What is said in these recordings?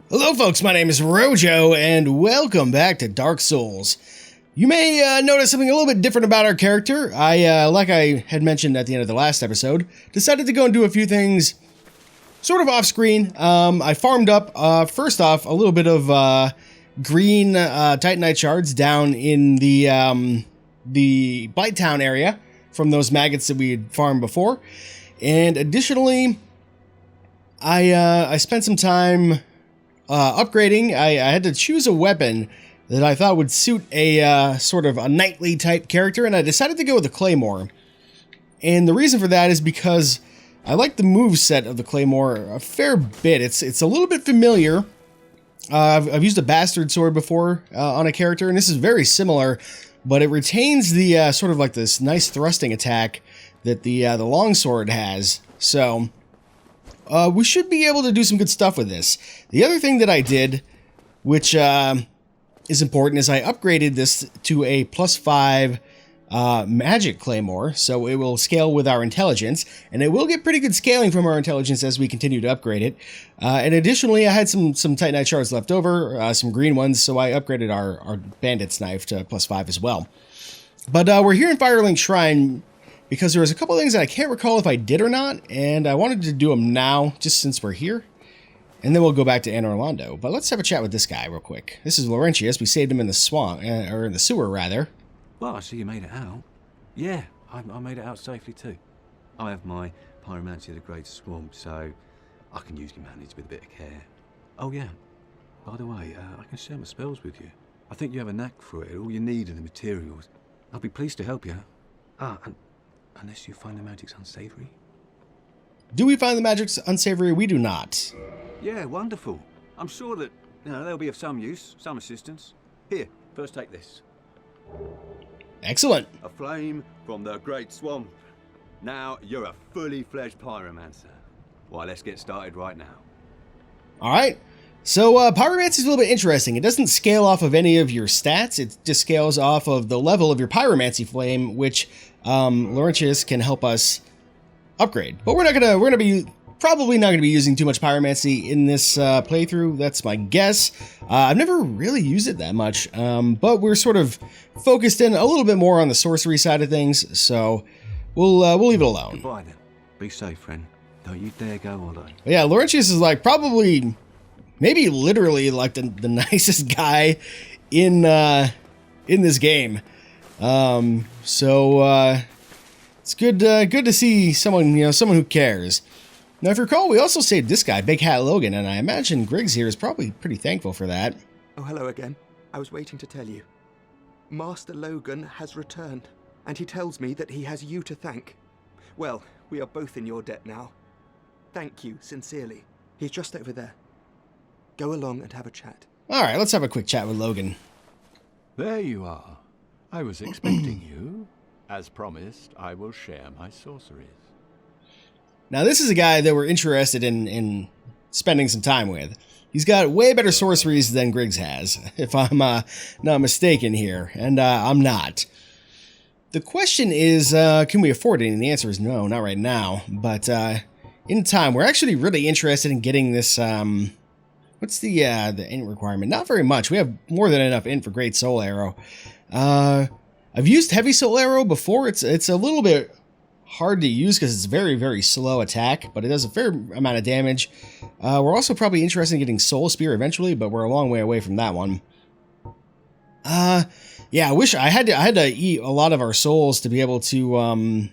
Hello folks, my name is Rojo, and welcome back to Dark Souls. You may notice something a little bit different about our character. Like I had mentioned at the end of the last episode, decided to go and do a few things sort of off-screen. I farmed up, first off, a little bit of green Titanite shards down in the Blighttown area from those maggots that we had farmed before. And additionally, I spent some time upgrading. I had to choose a weapon that I thought would suit a sort of a knightly type character, and I decided to go with the Claymore. And the reason for that is because I like the moveset of the Claymore a fair bit. It's a little bit familiar. I've used a bastard sword before on a character, and this is very similar, but it retains the sort of like this nice thrusting attack that the longsword has. So we should be able to do some good stuff with this. The other thing that I did, which is important, is I upgraded this to a +5 magic claymore, so it will scale with our intelligence, and it will get pretty good scaling from our intelligence as we continue to upgrade it. And additionally, I had some Titanite shards left over, some green ones, so I upgraded our bandit's knife to +5 as well. But we're here in Firelink Shrine because there was a couple of things that I can't recall if I did or not, and I wanted to do them now, just since we're here. And then we'll go back to Anne Orlando. But let's have a chat with this guy real quick. This is Laurentius. We saved him in the swamp, or in the sewer, rather. Well, I see you made it out. Yeah, I made it out safely too. I have my pyromancy of the Great Swamp, so I can usually manage with a bit of care. Oh yeah, by the way, I can share my spells with you. I think you have a knack for it. All you need are the materials. I'll be pleased to help you. And unless you find the magic's unsavory. Do we find the magic's unsavory? We do not. Yeah, wonderful. I'm sure that they'll be of some use, some assistance. Here, first take this. Excellent. A flame from the Great Swamp. Now you're a fully fledged pyromancer. Why, let's get started right now. All right. So pyromancy is a little bit interesting. It doesn't scale off of any of your stats. It just scales off of the level of your pyromancy flame, which Laurentius can help us upgrade. But we're probably not gonna be using too much pyromancy in this playthrough. That's my guess. I've never really used it that much, but we're sort of focused in a little bit more on the sorcery side of things, so we'll leave it alone. Goodbye then. Be safe, friend. Don't you dare go all day. But yeah, Laurentius is like probably, maybe literally like the nicest guy in this game. So it's good to see someone, someone who cares. Now, if you recall, we also saved this guy, Big Hat Logan, and I imagine Griggs here is probably pretty thankful for that. Oh, hello again. I was waiting to tell you. Master Logan has returned, and he tells me that he has you to thank. Well, we are both in your debt now. Thank you, sincerely. He's just over there. Go along and have a chat. All right, let's have a quick chat with Logan. There you are. I was expecting you. As promised, I will share my sorceries. Now, this is a guy that we're interested in spending some time with. He's got way better sorceries than Griggs has, if I'm not mistaken here, and I'm not. The question is, can we afford it? And the answer is no, not right now. But in time, we're actually really interested in getting this. What's the int requirement? Not very much. We have more than enough int for Great Soul Arrow. I've used Heavy Soul Arrow before. It's a little bit hard to use because it's very, very slow attack, but it does a fair amount of damage. We're also probably interested in getting Soul Spear eventually, but we're a long way away from that one. Yeah, I wish I had to eat a lot of our souls to be able to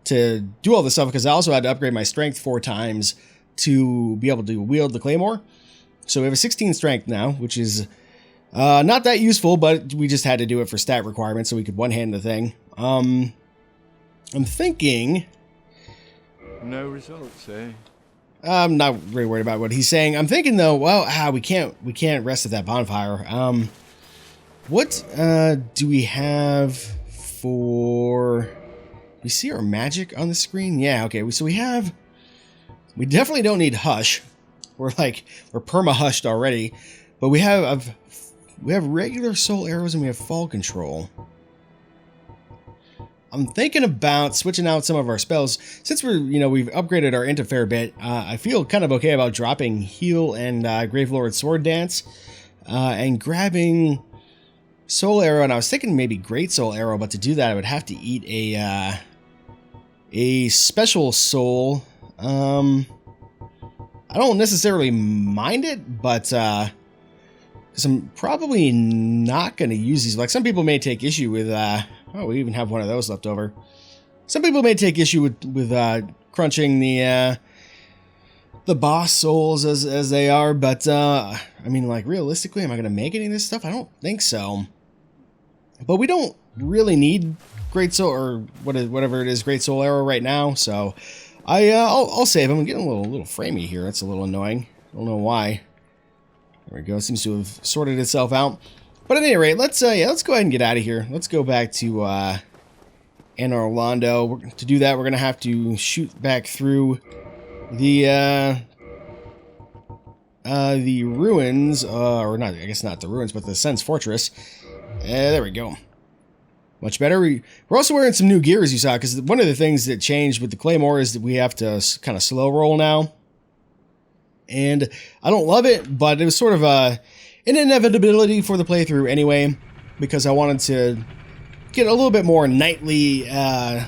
do all this stuff, because I also had to upgrade my strength 4 times to be able to wield the Claymore. So we have a 16 strength now, which is not that useful, but we just had to do it for stat requirements so we could one-hand the thing. I'm thinking... No results, eh? I'm not really worried about what he's saying. I'm thinking, though, well, we can't rest at that bonfire. What do we have for... We see our magic on the screen? Yeah, okay. So we definitely don't need Hush. We're perma-hushed already. But we have regular soul arrows and we have fall control. I'm thinking about switching out some of our spells. Since we've upgraded our int a fair bit, I feel kind of okay about dropping Heal and Gravelord Sword Dance, and grabbing Soul Arrow. And I was thinking maybe Great Soul Arrow, but to do that I would have to eat a special soul. I don't necessarily mind it, but because I'm probably not going to use these. Like, some people may take issue with oh, we even have one of those left over. Some people may take issue with crunching the boss souls as they are, but I mean, like, realistically, am I going to make any of this stuff? I don't think so. But we don't really need Great Soul, or whatever it is, Great Soul Arrow right now, so I'll save him. I'm getting a little framey here. That's a little annoying. I don't know why. There we go. It seems to have sorted itself out. But at any rate, let's go ahead and get out of here. Let's go back to Anne Orlando. To do that, we're gonna have to shoot back through the ruins, or not? I guess not the ruins, but the Sen's Fortress. There we go. Much better. We're also wearing some new gear, as you saw, because one of the things that changed with the Claymore is that we have to kind of slow roll now. And I don't love it, but it was sort of an inevitability for the playthrough anyway, because I wanted to get a little bit more knightly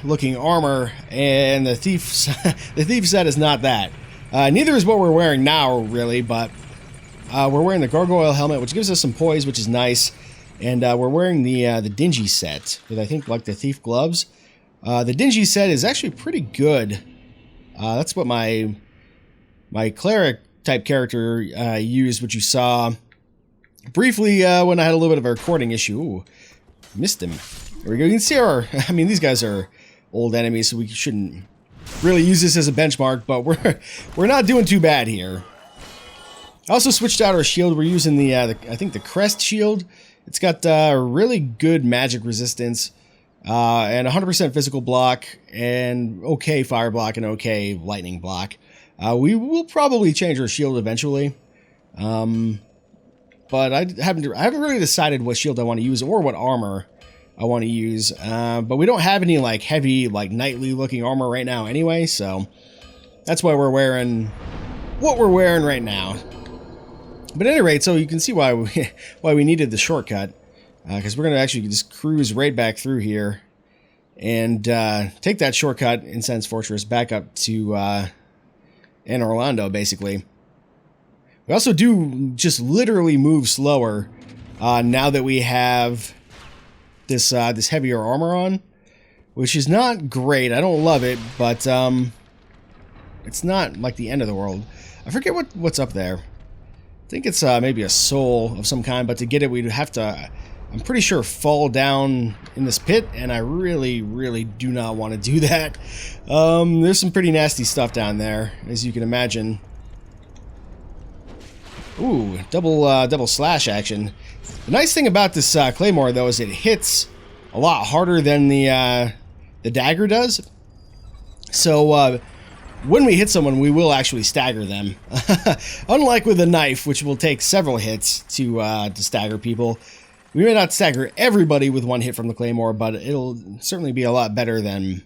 looking armor, and the thief set is not that. Neither is what we're wearing now, really, but we're wearing the gargoyle helmet, which gives us some poise, which is nice. And we're wearing the dingy set with, I think, like the thief gloves. The dingy set is actually pretty good. That's what my cleric type character used, which you saw briefly when I had a little bit of a recording issue. Ooh, missed him. There we go. You can see I mean, these guys are old enemies, so we shouldn't really use this as a benchmark, but we're not doing too bad here. I also switched out our shield. We're using I think the crest shield. It's got really good magic resistance, and 100% physical block, and okay fire block, and okay lightning block. We will probably change our shield eventually, but I haven't really decided what shield I want to use or what armor I want to use. But we don't have any like heavy, like knightly looking armor right now anyway, so that's why we're wearing what we're wearing right now. But at any rate, so you can see why we needed the shortcut, because we're going to actually just cruise right back through here and take that shortcut in Sen's Fortress back up to Anne Orlando, basically. We also do just literally move slower now that we have this heavier armor on, which is not great. I don't love it, but it's not like the end of the world. I forget what's up there. I think it's maybe a soul of some kind, but to get it, we'd have to, I'm pretty sure, fall down in this pit, and I really, really do not want to do that. There's some pretty nasty stuff down there, as you can imagine. Ooh, double slash action. The nice thing about this Claymore, though, is it hits a lot harder than the dagger does. So, when we hit someone, we will actually stagger them. Unlike with a knife, which will take several hits to stagger people. We may not stagger everybody with one hit from the Claymore, but it'll certainly be a lot better than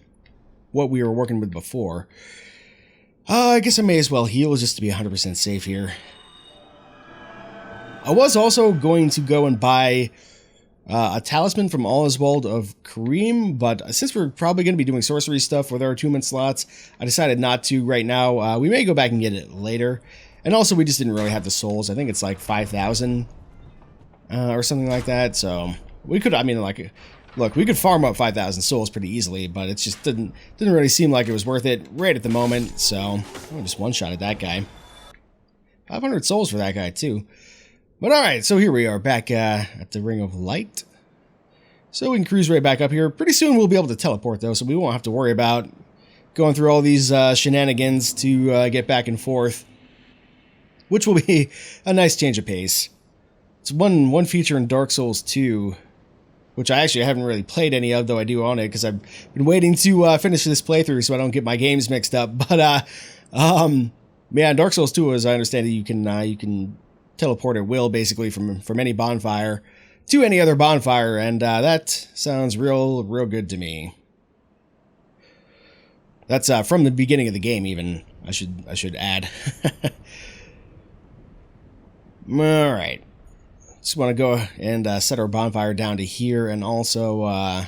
what we were working with before. I guess I may as well heal just to be 100% safe here. I was also going to go and buy a talisman from Oswald of Kareem, but since we're probably going to be doing sorcery stuff with our attunement slots, I decided not to right now. We may go back and get it later. And also, we just didn't really have the souls. I think it's like 5,000 or something like that. So we could, I mean, like, look, we could farm up 5,000 souls pretty easily, but it just didn't really seem like it was worth it right at the moment. So I'll just one-shot at that guy. 500 souls for that guy too. But alright, so here we are back at the Ring of Light. So we can cruise right back up here. Pretty soon we'll be able to teleport though, so we won't have to worry about going through all these shenanigans to get back and forth. Which will be a nice change of pace. It's one feature in Dark Souls 2, which I actually haven't really played any of, though I do own it, because I've been waiting to finish this playthrough so I don't get my games mixed up. But, yeah, Dark Souls 2, as I understand it, you can teleport at will, basically, from any bonfire to any other bonfire, and that sounds real good to me. That's from the beginning of the game, even. I should add. All right. Just want to go and set our bonfire down to here, and also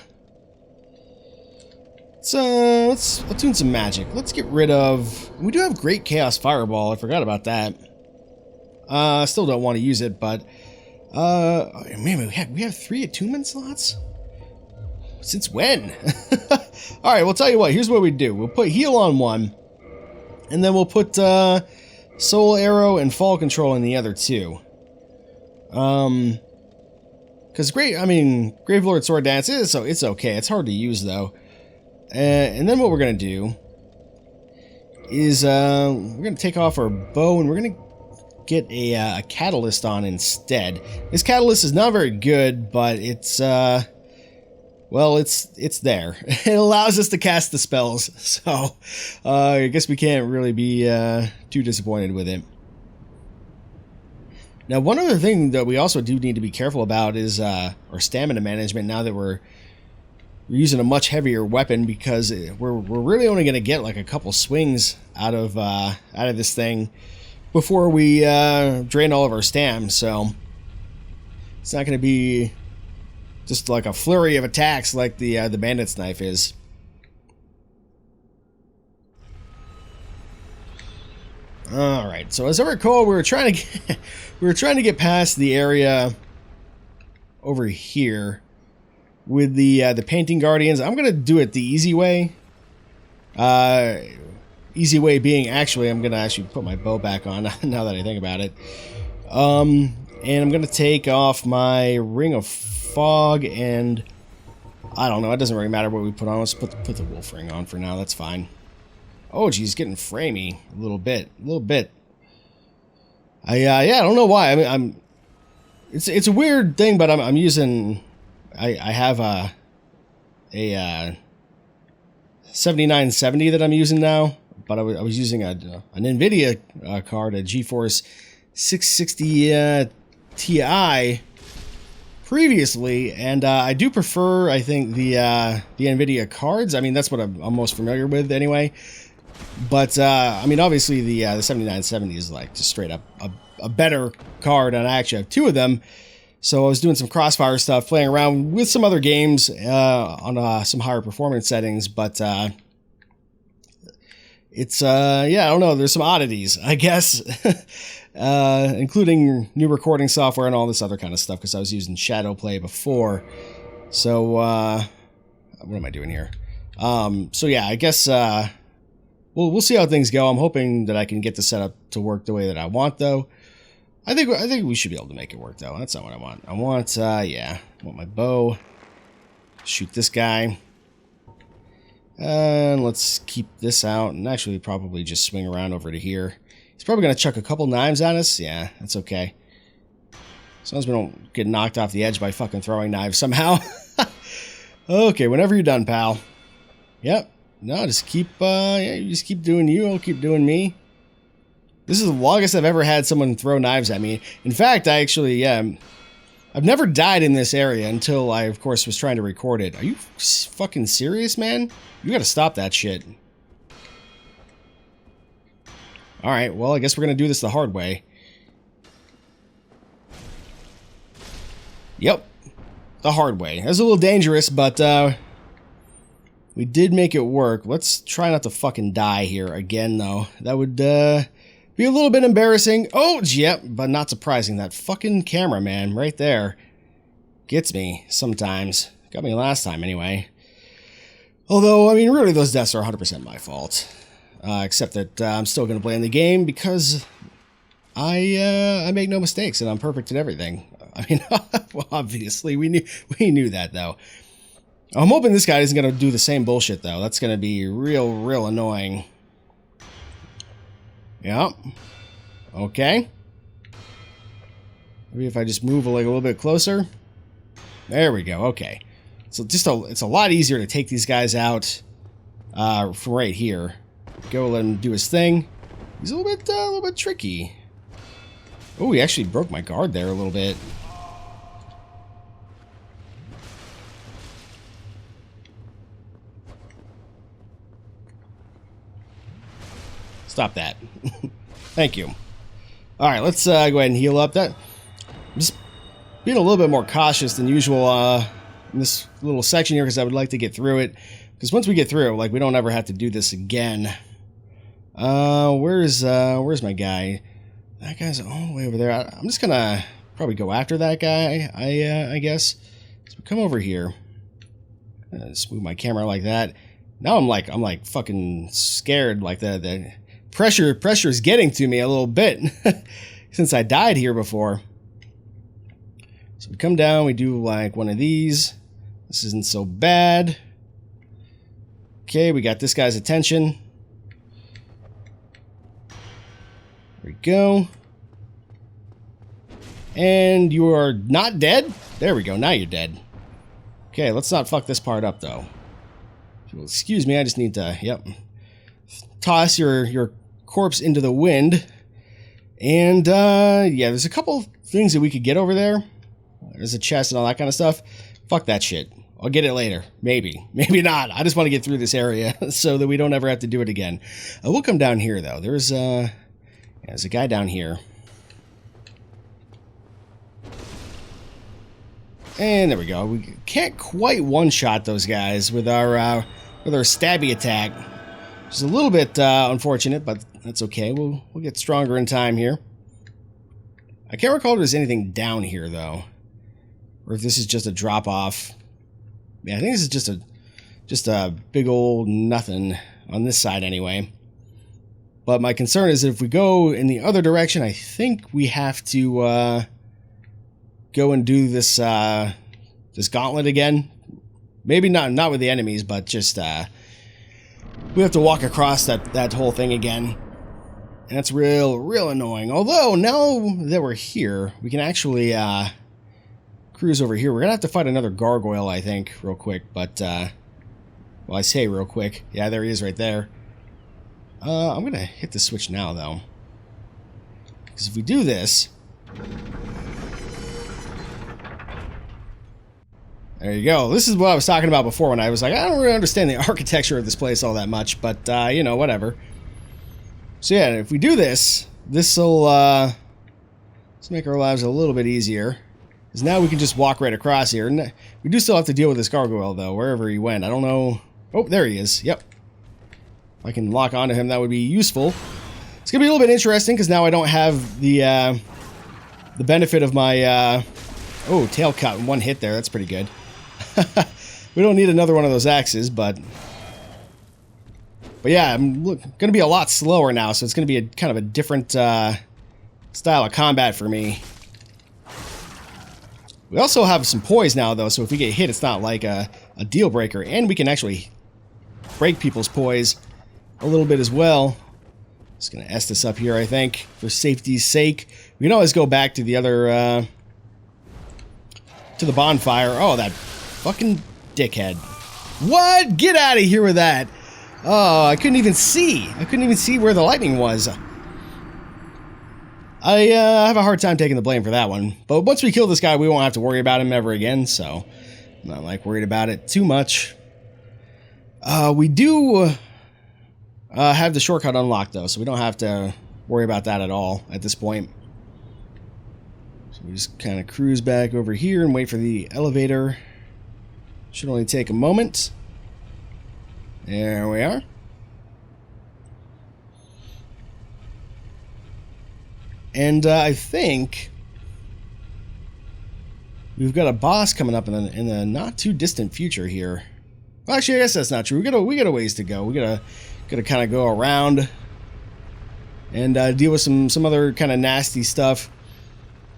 let's attune some magic. Let's get rid of. We do have Great Chaos Fireball. I forgot about that. I still don't want to use it, but man, we have 3 attunement slots. Since when? All right, we'll tell you what. Here's what we do. We'll put heal on one, and then we'll put soul arrow and fall control in the other 2. Because Gravelord Sword Dance is so it's okay. It's hard to use though. And then what we're gonna do is we're gonna take off our bow and we're gonna get a catalyst on instead. This catalyst is not very good, but it's well, it's there. It allows us to cast the spells, so I guess we can't really be too disappointed with it. Now, one other thing that we also do need to be careful about is our stamina management. Now that we're using a much heavier weapon, because we're really only going to get like a couple swings out of this thing before we drain all of our stam. So it's not going to be just like a flurry of attacks like the bandit's knife is. All right. So as I recall, we were trying to get past the area over here with the painting guardians. I'm gonna do it the easy way. Easy way being, actually, I'm gonna put my bow back on now that I think about it. And I'm gonna take off my ring of fog, and I don't know. It doesn't really matter what we put on. Let's put the wolf ring on for now. That's fine. Oh, geez, getting framey a little bit. I don't know why. I mean, it's a weird thing, but I'm using. I have a 7970 that I'm using now, but I was using an NVIDIA card, a GeForce 660 Ti previously, and I do prefer, I think, the NVIDIA cards. I mean, that's what I'm most familiar with anyway. But I mean, obviously the 7970 is like just straight up a better card, and I actually have 2 of them. So I was doing some crossfire stuff, playing around with some other games on some higher performance settings, but it's yeah, I don't know. There's some oddities, I guess, including new recording software and all this other kind of stuff, because I was using Shadowplay before. So what am I doing here? So yeah, I guess we'll see how things go. I'm hoping that I can get the setup to work the way that I want, though. I think we should be able to make it work, though. That's not what I want. I want my bow. Shoot this guy. And let's keep this out, and actually probably just swing around over to here. He's probably going to chuck a couple knives at us. Yeah, that's okay. As long as we don't get knocked off the edge by fucking throwing knives somehow. Okay, whenever you're done, pal. Yep. No, just keep, you just keep doing you, I'll keep doing me. This is the longest I've ever had someone throw knives at me. In fact, I actually, I've never died in this area until I, of course, was trying to record it. Are you fucking serious, man? You gotta stop that shit. Alright, well, I guess we're gonna do this the hard way. Yep. The hard way. It was a little dangerous, but, we did make it work. Let's try not to fucking die here again, though. That would, be a little bit embarrassing. Oh, yep, but not surprising. That fucking cameraman right there gets me sometimes. Got me last time, anyway. Although, I mean, really, those deaths are 100% my fault. Except that I'm still going to blame the game because I make no mistakes and I'm perfect at everything. I mean, well, obviously, we knew that, though. I'm hoping this guy isn't going to do the same bullshit, though. That's going to be real annoying. Yep. Okay. Maybe if I just move like a little bit closer. There we go. Okay. So it's a lot easier to take these guys out from right here. Go let him do his thing. He's a little bit tricky. Oh, he actually broke my guard there a little bit. Stop that. Thank you. Alright, let's go ahead and heal up. I'm just being a little bit more cautious than usual in this little section here because I would like to get through it. Because once we get through, like, we don't ever have to do this again. Where's my guy? That guy's all the way over there. I'm just gonna probably go after that guy, I guess. So we come over here. Just move my camera like that. Now I'm like fucking scared. Like the pressure is getting to me a little bit since I died here before. So we come down. We do like one of these. This isn't so bad. Okay, we got this guy's attention. There we go. And you are not dead? There we go. Now you're dead. Okay, let's not fuck this part up, though. If you'll excuse me, I just need to, toss your corpse into the wind. And, yeah, there's a couple things that we could get over there. There's a chest and all that kind of stuff. Fuck that shit. I'll get it later. Maybe. Maybe not. I just want to get through this area so that we don't ever have to do it again. We'll come down here, though. There's a guy down here. And there we go. We can't quite one-shot those guys with our stabby attack. Which is a little bit unfortunate, but that's okay. We'll get stronger in time here. I can't recall if there's anything down here, though. Or if this is just a drop-off. Yeah, I think this is just a big old nothing on this side anyway. But my concern is that if we go in the other direction, I think we have to go and do this this gauntlet again. Maybe not with the enemies, but just we have to walk across that whole thing again. And that's real annoying. Although now that we're here, we can actually cruise over here. We're gonna have to fight another gargoyle, I think, real quick. But well, I say real quick. Yeah, there he is right there. I'm gonna hit the switch now, though, because if we do this, there you go. This is what I was talking about before when I was like, I don't really understand the architecture of this place all that much, but you know, whatever. So yeah, if we do this, this'll let's make our lives a little bit easier. Because now we can just walk right across here. And we do still have to deal with this gargoyle, though, wherever he went. I don't know. Oh, there he is. Yep. If I can lock onto him, that would be useful. It's going to be a little bit interesting, because now I don't have the benefit of my... oh, tail cut in one hit there. That's pretty good. We don't need another one of those axes, but yeah, I'm going to be a lot slower now, so it's going to be kind of a different style of combat for me. We also have some poise now, though, so if we get hit, it's not like a deal breaker. And we can actually break people's poise a little bit as well. Just going to S this up here, I think, for safety's sake. We can always go back to the other, to the bonfire. Oh, that fucking dickhead. What? Get out of here with that. Oh, I couldn't even see. I couldn't even see where the lightning was. I have a hard time taking the blame for that one. But once we kill this guy, we won't have to worry about him ever again, so I'm not, like, worried about it too much. We do have the shortcut unlocked, though, so we don't have to worry about that at all at this point. So we just kind of cruise back over here and wait for the elevator. Should only take a moment. There we are. And I think we've got a boss coming up in the not too distant future here. Well, actually, I guess that's not true. We got a ways to go. We gotta kind of go around and deal with some other kind of nasty stuff.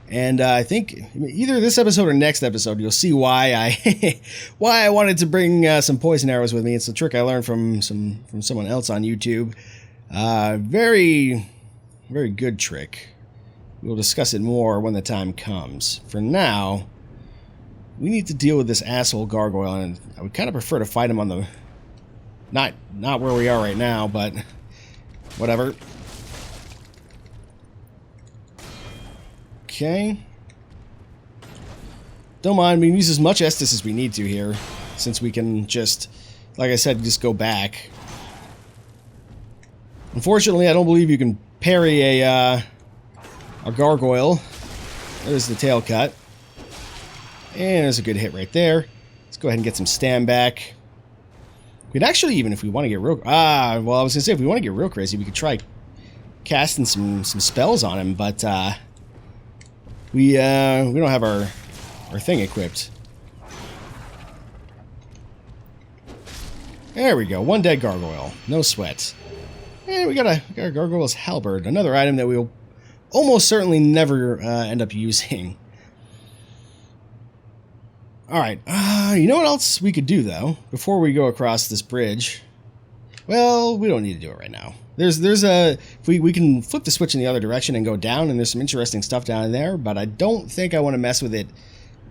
And I think either this episode or next episode, you'll see why I wanted to bring some poison arrows with me. It's a trick I learned from someone else on YouTube. Very, very good trick. We'll discuss it more when the time comes. For now, we need to deal with this asshole gargoyle, and I would kind of prefer to fight him on the... Not where we are right now, but whatever. Okay. Don't mind, we can use as much Estus as we need to here, since we can just, like I said, just go back. Unfortunately, I don't believe you can parry a gargoyle. There's the tail cut. And there's a good hit right there. Let's go ahead and get some stam back. We could actually, even if we want to get real... well, I was going to say, if we want to get real crazy, we could try casting some spells on him, but we don't have our thing equipped. There we go. One dead gargoyle. No sweat. And we got a gargoyle's halberd. Another item that we'll almost certainly never end up using. Alright. You know what else we could do, though? Before we go across this bridge. Well, we don't need to do it right now. There's a... We can flip the switch in the other direction and go down, and there's some interesting stuff down there, but I don't think I want to mess with it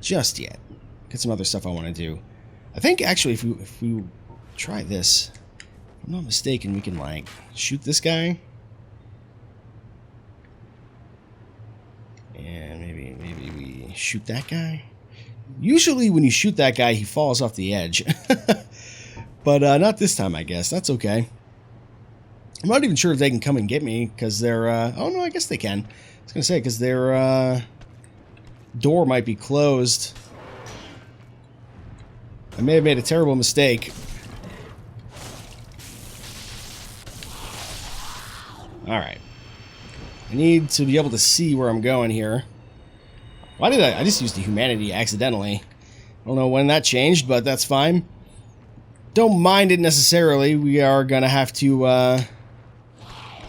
just yet. Got some other stuff I want to do. I think, actually, if we try this, if I'm not mistaken, we can, like, shoot this guy. And maybe we shoot that guy. Usually when you shoot that guy, he falls off the edge. But not this time, I guess. That's okay. I'm not even sure if they can come and get me, because they're... oh, no, I guess they can. I was going to say, because their door might be closed. I may have made a terrible mistake. Alright. I need to be able to see where I'm going here. Why did I just used the humanity accidentally. I don't know when that changed, but that's fine. Don't mind it necessarily. We are going to have to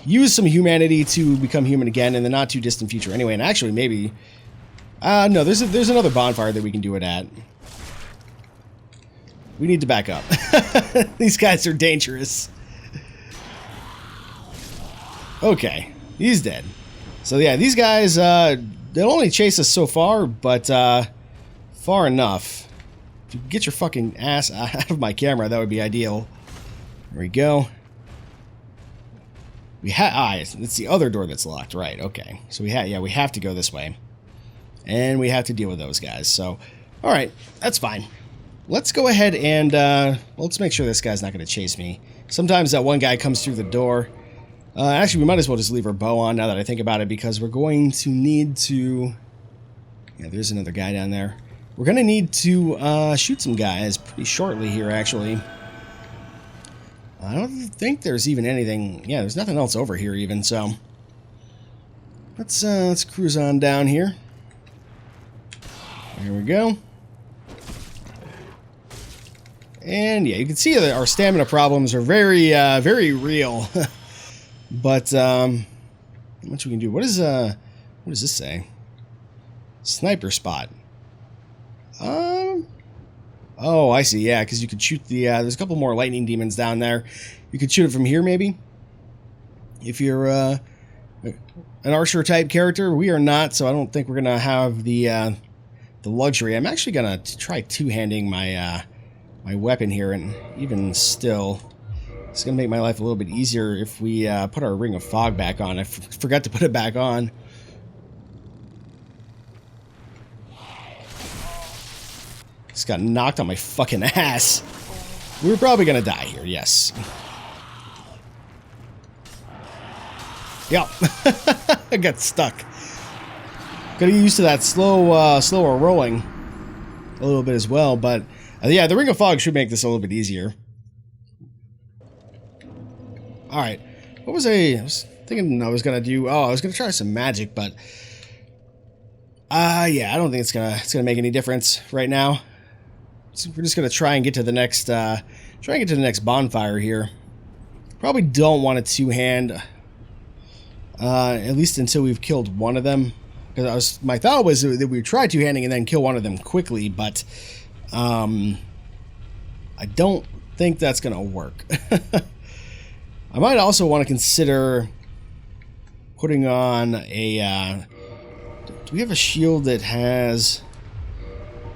use some humanity to become human again in the not too distant future anyway. And actually, maybe... no, there's another bonfire that we can do it at. We need to back up. These guys are dangerous. Okay, he's dead. So yeah, these guys, they'll only chase us so far, but far enough. If you get your fucking ass out of my camera, that would be ideal. There we go. We it's the other door that's locked, right? Okay, so we have to go this way, and we have to deal with those guys. So, all right, that's fine. Let's go ahead and let's make sure this guy's not going to chase me. Sometimes that one guy comes through the door. Actually, we might as well just leave our bow on now that I think about it, because we're going to need to... Yeah, there's another guy down there. We're going to need to shoot some guys pretty shortly here, actually. I don't think there's even anything... Yeah, there's nothing else over here even, so... Let's cruise on down here. There we go. And yeah, you can see that our stamina problems are very, very real. But, how much we can do? What does this say? Sniper spot. Oh, I see, yeah, because you could shoot the, there's a couple more lightning demons down there. You could shoot it from here, maybe? If you're, an archer type character. We are not, so I don't think we're gonna have the luxury. I'm actually gonna try two-handing my, my weapon here, and even still... It's going to make my life a little bit easier if we put our Ring of Fog back on. I forgot to put it back on. Just got knocked on my fucking ass. We were probably going to die here, yes. Yep. I got stuck. Gotta get used to that slower rolling a little bit as well, but yeah, the Ring of Fog should make this a little bit easier. Alright, what was I was thinking I was gonna do? Oh, I was gonna try some magic, but yeah, I don't think it's gonna make any difference right now. So we're just gonna try and get to the next bonfire here. Probably don't want to two-hand, at least until we've killed one of them. Because my thought was that we would try two-handing and then kill one of them quickly, but I don't think that's gonna work. I might also want to consider putting on a... do we have a shield that has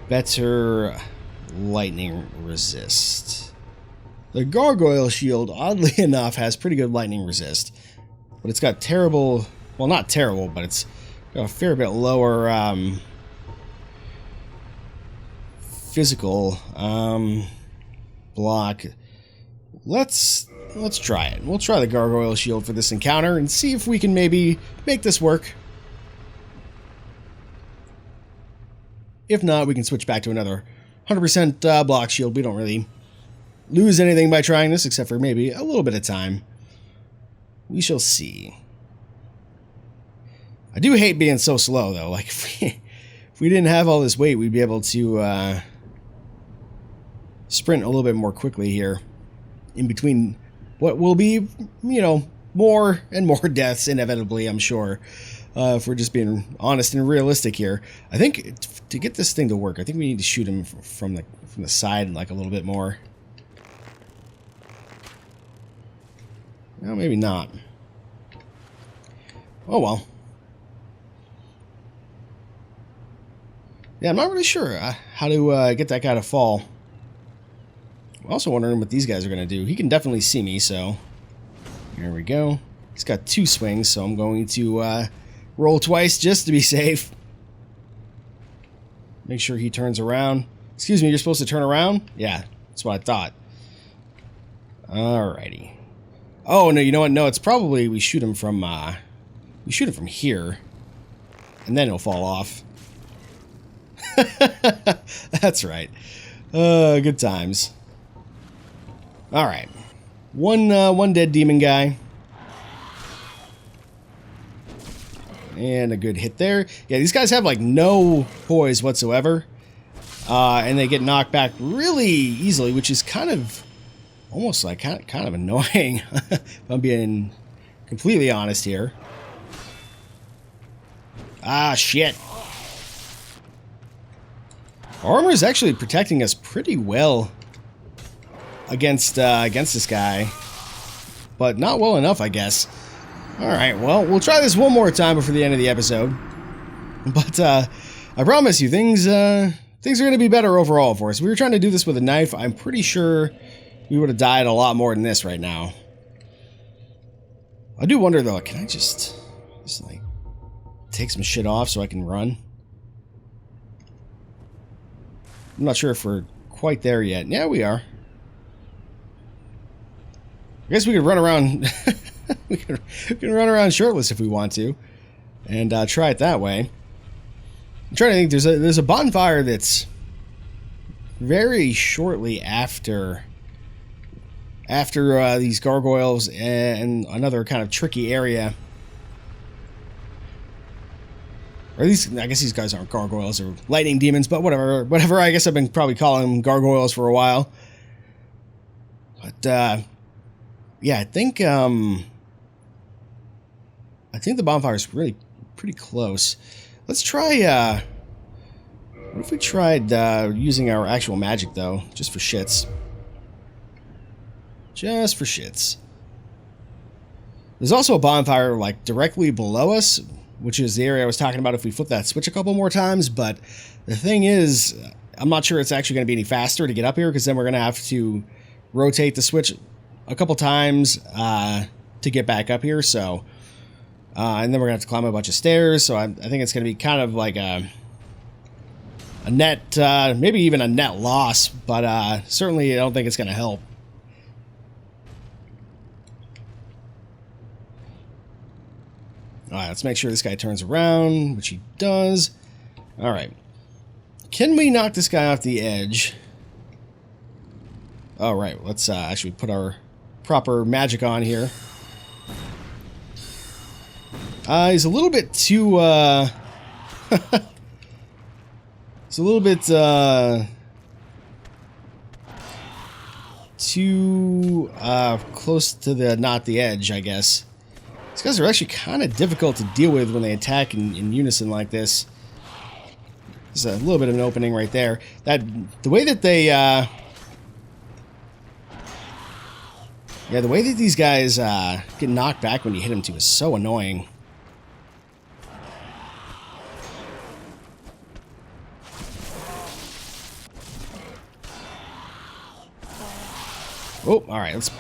better lightning resist? The gargoyle shield, oddly enough, has pretty good lightning resist. But it's got terrible... Well, not terrible, but it's got a fair bit lower physical block. Let's let's try it. We'll try the gargoyle shield for this encounter and see if we can maybe make this work. If not, we can switch back to another 100% block shield. We don't really lose anything by trying this, except for maybe a little bit of time. We shall see. I do hate being so slow, though. Like, if we didn't have all this weight, we'd be able to sprint a little bit more quickly here in between what will be, you know, more and more deaths inevitably, I'm sure, if we're just being honest and realistic here. I think to get this thing to work, I think we need to shoot him from the side like a little bit more. No, maybe not. Oh well. Yeah, I'm not really sure how to get that guy to fall. I'm also wondering what these guys are going to do. He can definitely see me, so here we go. He's got 2 swings, so I'm going to roll twice just to be safe. Make sure he turns around. Excuse me, you're supposed to turn around? Yeah, that's what I thought. Alrighty. Oh, no, you know what? No, it's probably we shoot him from here, and then he'll fall off. That's right. Good times. All right, one dead demon guy, and a good hit there. Yeah, these guys have like no poise whatsoever, and they get knocked back really easily, which is kind of almost like kind of annoying. If I'm being completely honest here. Ah, shit. Armor is actually protecting us pretty well against this guy, but not well enough, I guess. All right, well, we'll try this one more time before the end of the episode. But I promise you, things are going to be better overall for us. We were trying to do this with a knife. I'm pretty sure we would have died a lot more than this right now. I do wonder though, can I just like take some shit off so I can run? I'm not sure if we're quite there yet. Yeah, we are. I guess we could run around. we can run around shirtless if we want to, and try it that way. I'm trying to think. There's a bonfire that's very shortly after these gargoyles and another kind of tricky area. Or at least, I guess these guys aren't gargoyles or lightning demons, but whatever. I guess I've been probably calling them gargoyles for a while. But yeah, I think the bonfire is really pretty close. Let's try. What if we tried using our actual magic though, just for shits? Just for shits. There's also a bonfire like directly below us, which is the area I was talking about if we flip that switch a couple more times. But the thing is, I'm not sure it's actually going to be any faster to get up here, because then we're going to have to rotate the switch a couple times to get back up here. So, and then we're going to have to climb a bunch of stairs. So I think it's going to be kind of like a net, maybe even a net loss. But certainly I don't think it's going to help. Alright, let's make sure this guy turns around, which he does. Alright. Can we knock this guy off the edge? Alright, let's actually put our proper magic on here. He's a little bit too, It's a little bit, too, close to not the edge, I guess. These guys are actually kind of difficult to deal with when they attack in unison like this. There's a little bit of an opening right there. The way that they, yeah, the way that these guys get knocked back when you hit them too is so annoying. Oh, all right.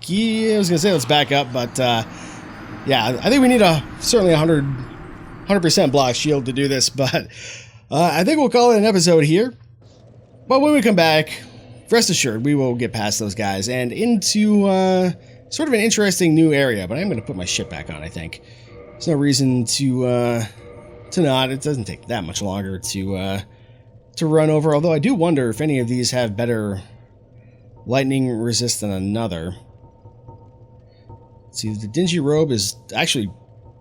Yeah, I was gonna say let's back up, but yeah, I think we need certainly 100% block shield to do this. But I think we'll call it an episode here. But when we come back rest assured, we will get past those guys and into sort of an interesting new area. But I'm going to put my shit back on, I think. There's no reason to not. It doesn't take that much longer to run over. Although I do wonder if any of these have better lightning resist than another. See, the dingy robe is actually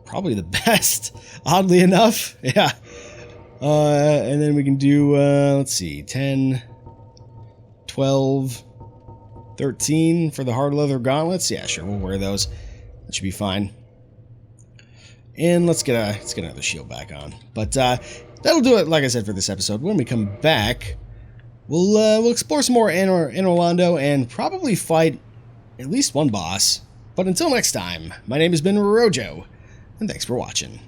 probably the best, oddly enough. Yeah. And then we can do, let's see, 10, 12, 13 for the hard leather gauntlets. Yeah, sure, we'll wear those. That should be fine. And let's get another shield back on. But that'll do it, like I said, for this episode. When we come back, we'll explore some more in Orlando and probably fight at least one boss. But until next time, my name has been Rojo, and thanks for watching.